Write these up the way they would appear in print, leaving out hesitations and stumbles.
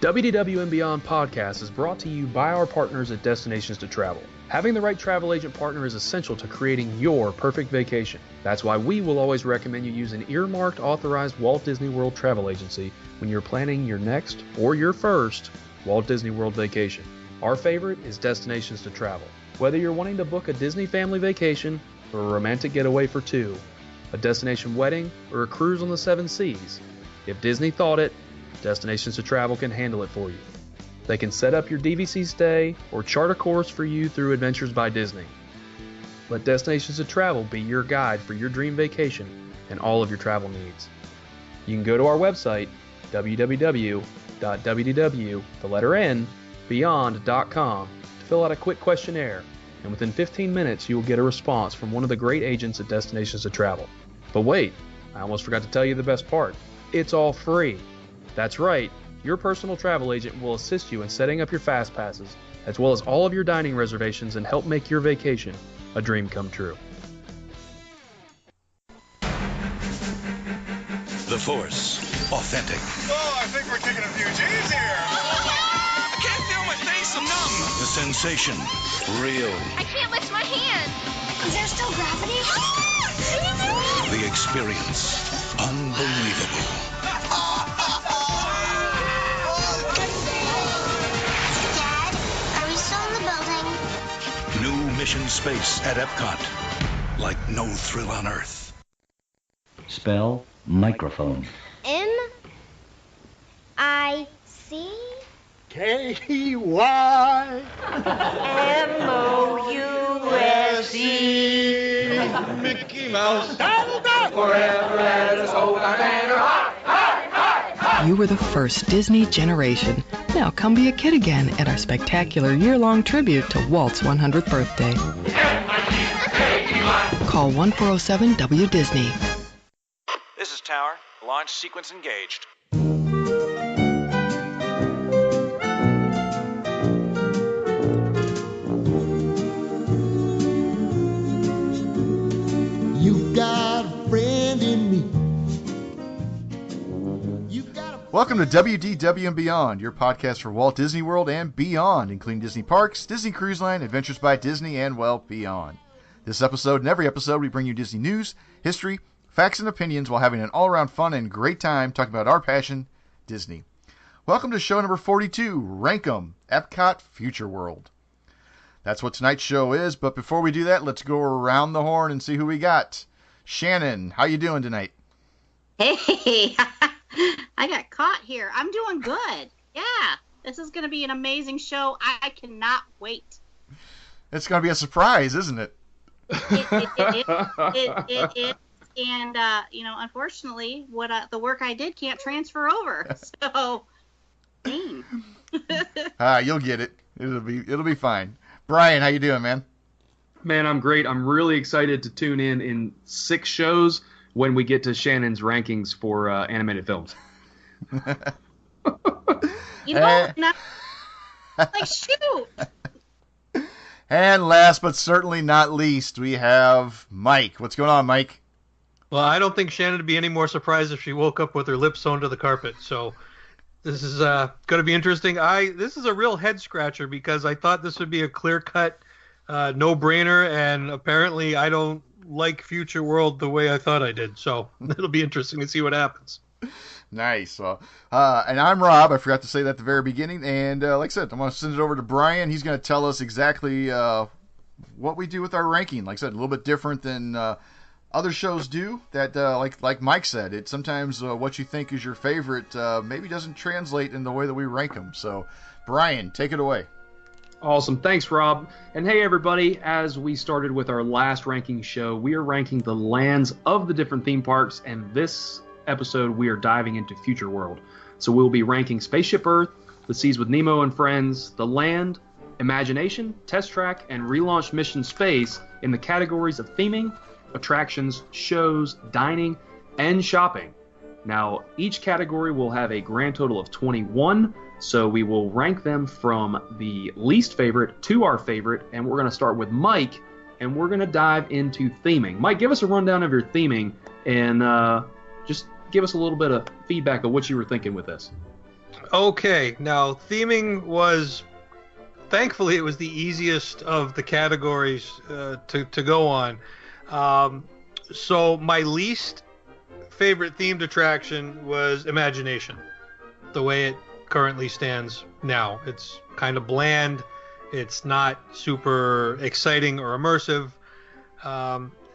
WDW Beyond Podcast is brought to you by our partners at Destinations to Travel. Having the right travel agent partner is essential to creating your perfect vacation. That's why we will always recommend you use an earmarked, authorized Walt Disney World travel agency when you're planning your next or your first Walt Disney World vacation. Our favorite is Destinations to Travel. Whether you're wanting to book a Disney family vacation or a romantic getaway for two, a destination wedding, or a cruise on the 7 seas, if Disney thought it, Destinations to Travel can handle it for you. They can set up your DVC stay or chart a course for you through Adventures by Disney. Let Destinations to Travel be your guide for your dream vacation and all of your travel needs. You can go to our website, www.beyond.com, to fill out a quick questionnaire, and within 15 minutes you will get a response from one of the great agents at Destinations to Travel. But wait, I almost forgot to tell you the best part. It's all free. That's right, your personal travel agent will assist you in setting up your fast passes, as well as all of your dining reservations, and help make your vacation a dream come true. The Force. Authentic. Oh, I think we're taking a few G's here. I can't feel my face. I'm numb. The sensation. Real. I can't lift my hand. Is there still gravity? The experience. Unbelievable. Dad, are we still in the building? New mission space at EPCOT. Like no thrill on Earth. Spell microphone. M-I-C? K-Y. M-O-U-S-E. Mickey Mouse. Forever let us hold our banner high, high, high, high. You were the first Disney generation. Now come be a kid again at our spectacular year-long tribute to Walt's 100th birthday. Call 1407-WDisney. This is Tower. Launch sequence engaged. You've got a friend in me. Welcome to WDW Beyond, your podcast for Walt Disney World and beyond, including Disney Parks, Disney Cruise Line, Adventures by Disney, and, well, beyond. This episode and every episode, we bring you Disney news, history, facts, and opinions while having an all-around fun and great time talking about our passion, Disney. Welcome to show number 42, Rank 'em, EPCOT Future World. That's what tonight's show is, but before we do that, let's go around the horn and see who we got. Shannon, how you doing tonight? Hey, I got caught here. I'm doing good. Yeah, this is going to be an amazing show. I cannot wait. It's going to be a surprise, isn't it? It is. And, unfortunately, the work I did can't transfer over. So, you'll get it. It'll be fine. Brian, how you doing, man? Man, I'm great. I'm really excited to tune in 6 shows when we get to Shannon's rankings for animated films. Shoot. And last but certainly not least, we have Mike. What's going on, Mike? Well, I don't think Shannon would be any more surprised if she woke up with her lips sewn to the carpet. So this is going to be interesting. This is a real head scratcher because I thought this would be a clear-cut no-brainer, and apparently I don't like Future World the way I thought I did. So it'll be interesting to see what happens. Nice. Well, and I'm Rob. I forgot to say that at the very beginning. And like I said, I'm going to send it over to Brian. He's going to tell us exactly what we do with our ranking. Like I said, a little bit different than other shows do. That like Mike said, it sometimes what you think is your favorite maybe doesn't translate in the way that we rank them. So, Brian, take it away. Awesome. Thanks, Rob. And hey, everybody, as we started with our last ranking show, we are ranking the lands of the different theme parks, and this episode we are diving into Future World. So we'll be ranking Spaceship Earth, The Seas with Nemo and Friends, The Land, Imagination, Test Track, and Relaunched Mission Space in the categories of theming, attractions, shows, dining, and shopping. Now, each category will have a grand total of 21, so we will rank them from the least favorite to our favorite, and we're going to start with Mike, and we're going to dive into theming. Mike, give us a rundown of your theming, and just give us a little bit of feedback of what you were thinking with this. Okay, now theming was, thankfully, it was the easiest of the categories to go on. So my least favorite themed attraction was Imagination, the way it currently stands now. It's kind of bland. It's not super exciting or immersive.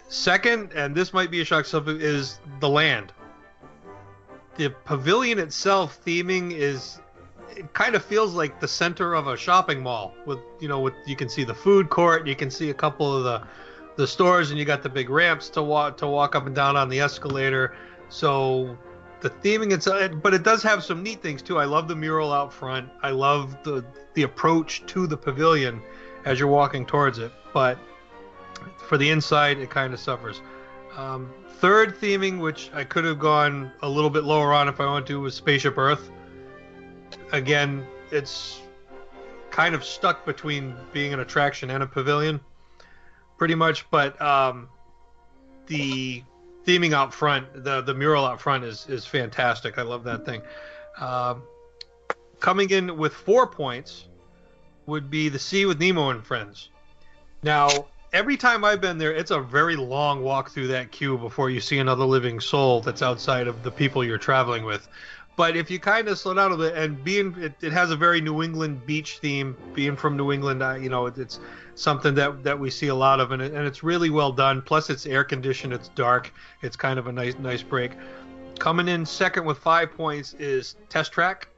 Second, and this might be a shock to some people, is the land. The pavilion itself, theming it kind of feels like the center of a shopping mall with you can see the food court, you can see a couple of the stores, and you got the big ramps to walk up and down on the escalator. So the theming itself, but it does have some neat things too. I love the mural out front. I love the approach to the pavilion as you're walking towards it. But for the inside, it kind of suffers. Third theming, which I could have gone a little bit lower on if I wanted to, was Spaceship Earth. Again, it's kind of stuck between being an attraction and a pavilion, pretty much. But the theming out front, the mural out front is fantastic. I love that thing. Coming in with 4 points would be the Sea with Nemo and Friends. Now, every time I've been there, it's a very long walk through that queue before you see another living soul that's outside of the people you're traveling with. But if you kind of slow down a bit, and it has a very New England beach theme, being from New England, it's something that we see a lot of, and it's really well done. Plus, it's air conditioned, it's dark, it's kind of a nice break. Coming in second with 5 points is Test Track.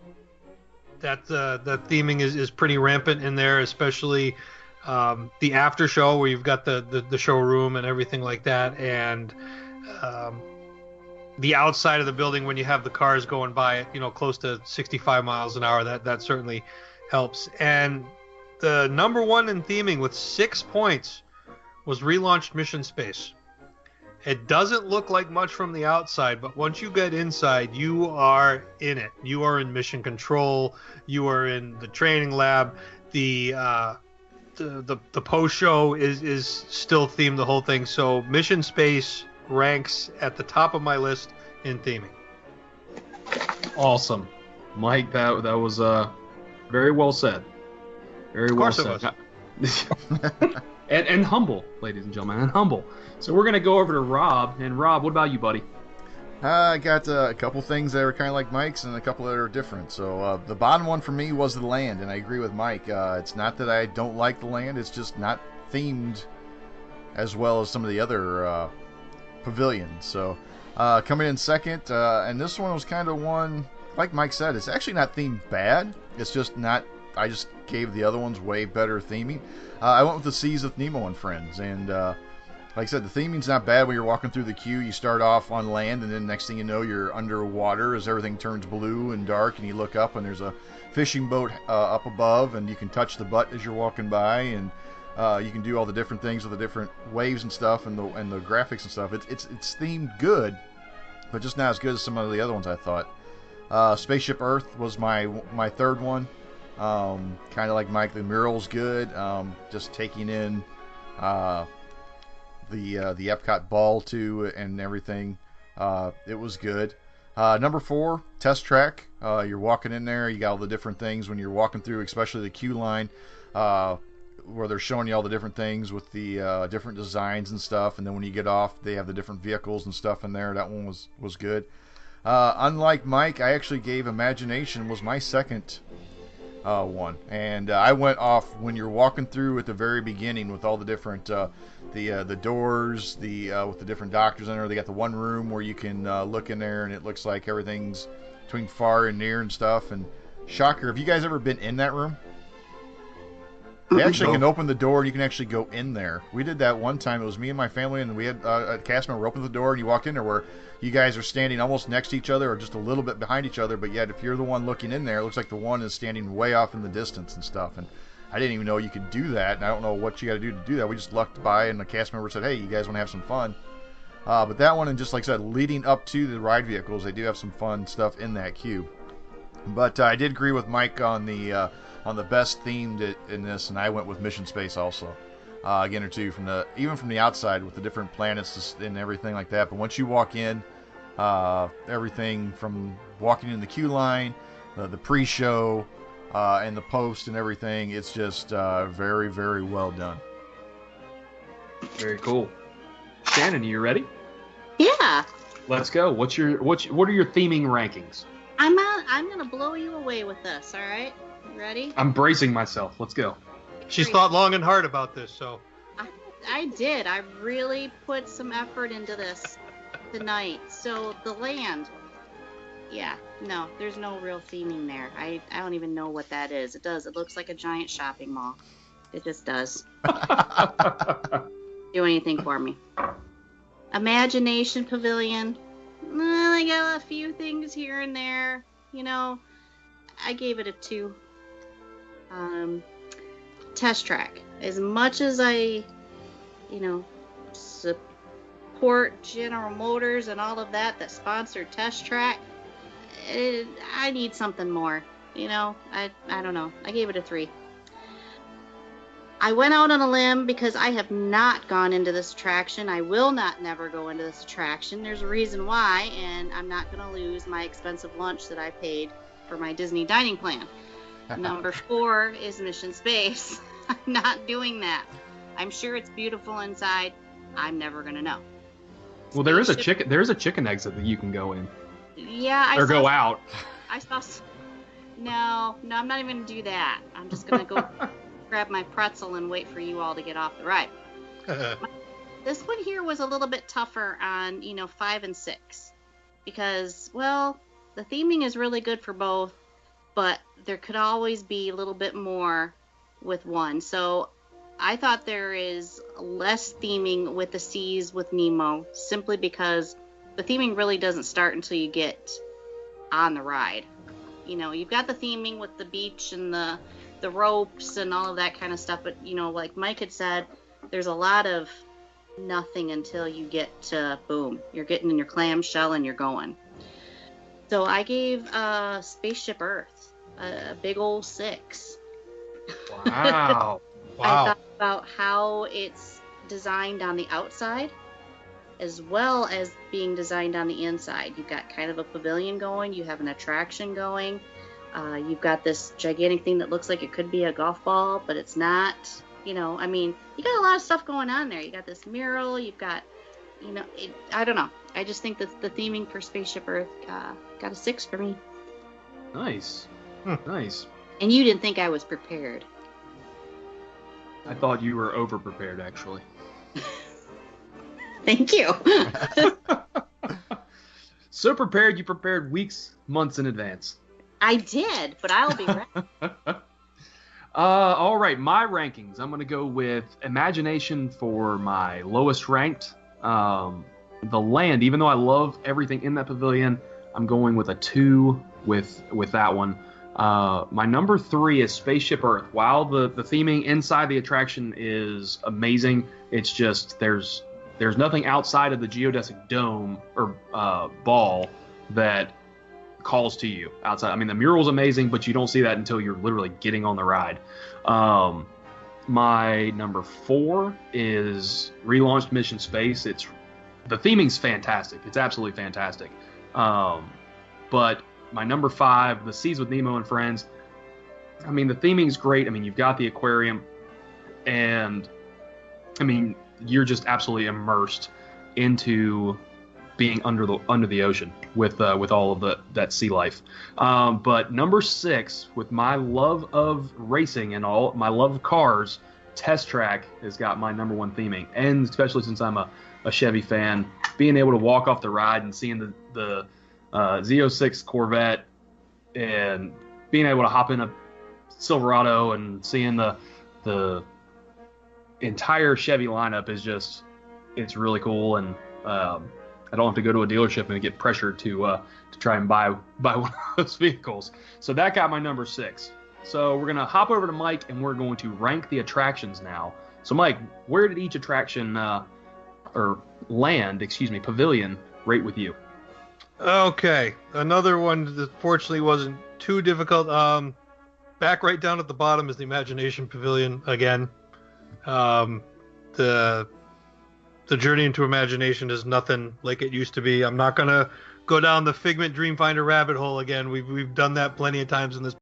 That theming is pretty rampant in there, especially the after show where you've got the showroom and everything like that, and the outside of the building when you have the cars going by at close to 65 miles an hour. That certainly helps. And the number one in theming with 6 points was relaunched Mission Space. It doesn't look like much from the outside, but once you get inside, you are in it. You are in mission control. You are in the training lab. The post show is still themed, the whole thing. So Mission Space ranks at the top of my list in theming. Awesome, Mike. That was very well said. Very well said. Of course it was. and humble, ladies and gentlemen, and humble. So we're gonna go over to Rob. And Rob, what about you, buddy? I got a couple things that are kind of like Mike's and a couple that are different. So the bottom one for me was the land, and I agree with Mike. It's not that I don't like the land, it's just not themed as well as some of the other pavilions. So coming in second, and this one was kind of one, like Mike said, it's actually not themed bad. It's just not, I just gave the other ones way better theming. I went with the Seas with Nemo and Friends, and like I said, the theming's not bad when you're walking through the queue. You start off on land, and then next thing you know, you're underwater as everything turns blue and dark, and you look up, and there's a fishing boat up above, and you can touch the butt as you're walking by, and you can do all the different things with the different waves and stuff, and the graphics and stuff. It's themed good, but just not as good as some of the other ones I thought. Spaceship Earth was my third one. Kind of like Mike, the mural's good. Just taking in the EPCOT ball too and everything. It was good. Number 4, Test Track. You're walking in there, you got all the different things when you're walking through, especially the queue line, where they're showing you all the different things with the different designs and stuff, and then when you get off, they have the different vehicles and stuff in there. That one was good. Unlike Mike, I actually gave Imagination was my second one, and I went off when you're walking through at the very beginning with all the different the doors, with the different doctors in there. They got the one room where you can look in there, and it looks like everything's between far and near and stuff. And shocker, have you guys ever been in that room? They actually can open the door, and you can actually go in there. We did that one time. It was me and my family, and we had a cast member open the door, and you walked in there where you guys are standing almost next to each other or just a little bit behind each other, but yet if you're the one looking in there, it looks like the one is standing way off in the distance and stuff. And I didn't even know you could do that, and I don't know what you got to do that. We just lucked by, and the cast member said, hey, you guys want to have some fun? But that one, and just like I said, leading up to the ride vehicles, they do have some fun stuff in that queue. But I did agree with Mike on the best themed in this, and I went with Mission Space also. Again, or two, even from the outside with the different planets and everything like that. But once you walk in, everything from walking in the queue line, the pre-show and the post and everything. It's just very, very well done. Very cool. Shannon, you ready? Yeah. Let's go. What are your theming rankings? I'm gonna blow you away with this. All right, ready? I'm bracing myself. Let's go. She's thought long and hard about this, so. I did. I really put some effort into this tonight. So the land. Yeah, no, there's no real theming there. I don't even know what that is. It looks like a giant shopping mall. It just does. Do anything for me. Imagination Pavilion. I got a few things here and there. You know, I gave it a 2. Test Track. As much as I, support General Motors and all of that sponsored Test Track, I need something more. I don't know. I gave it a 3. I went out on a limb because I have not gone into this attraction. I will not never go into this attraction. There's a reason why, and I'm not going to lose my expensive lunch that I paid for my Disney dining plan. Number 4 is Mission Space. I'm not doing that. I'm sure it's beautiful inside. I'm never going to know. Well, there is a chicken exit that you can go in. Yeah, go out. I saw. No, I'm not even going to do that. I'm just going to go grab my pretzel and wait for you all to get off the ride. This one here was a little bit tougher on 5 and 6 because, well, the theming is really good for both, but there could always be a little bit more with one. So I thought there is less theming with the seas with Nemo, simply because the theming really doesn't start until you get on the ride. You've got the theming with the beach and the ropes and all of that kind of stuff, but like Mike had said, there's a lot of nothing until you get to boom, you're getting in your clamshell and you're going. So I gave Spaceship Earth a big old 6. Wow. I thought about how it's designed on the outside as well as being designed on the inside. You've got kind of a pavilion going, you have an attraction going. You've got this gigantic thing that looks like it could be a golf ball, but it's not. You got a lot of stuff going on there. You got this mural. You've got, I don't know. I just think that the theming for Spaceship Earth got a 6 for me. Nice. Nice. And you didn't think I was prepared. I thought you were over-prepared, actually. Thank you. So prepared, you prepared weeks, months in advance. I did, but I'll be ready. All right, my rankings. I'm going to go with Imagination for my lowest ranked. The Land, even though I love everything in that pavilion, I'm going with a 2 with that one. My number 3 is Spaceship Earth. While the theming inside the attraction is amazing, it's just there's nothing outside of the geodesic dome or ball that calls to you outside. I mean, the mural's amazing, but you don't see that until you're literally getting on the ride. My number 4 is relaunched Mission Space. The theming's fantastic. It's absolutely fantastic. But my number 5, The Seas with Nemo and Friends. I mean, the theming's great. I mean, you've got the aquarium, and I mean, you're just absolutely immersed into being under the ocean with all of that sea life. But number 6, with my love of racing and all my love of cars, Test Track has got my number 1 theming, and especially since I'm a Chevy fan, being able to walk off the ride and seeing the Z06 Corvette and being able to hop in a Silverado and seeing the entire Chevy lineup is just, it's really cool. And I don't have to go to a dealership and get pressured to try and buy one of those vehicles. So that got my number 6. So we're going to hop over to Mike and we're going to rank the attractions now. So Mike, where did each attraction pavilion rate with you? Okay, another one that fortunately wasn't too difficult. Back right down at the bottom is the Imagination Pavilion again. The Journey into Imagination is nothing like it used to be. I'm not gonna go down the Figment Dreamfinder rabbit hole again. We've done that plenty of times in this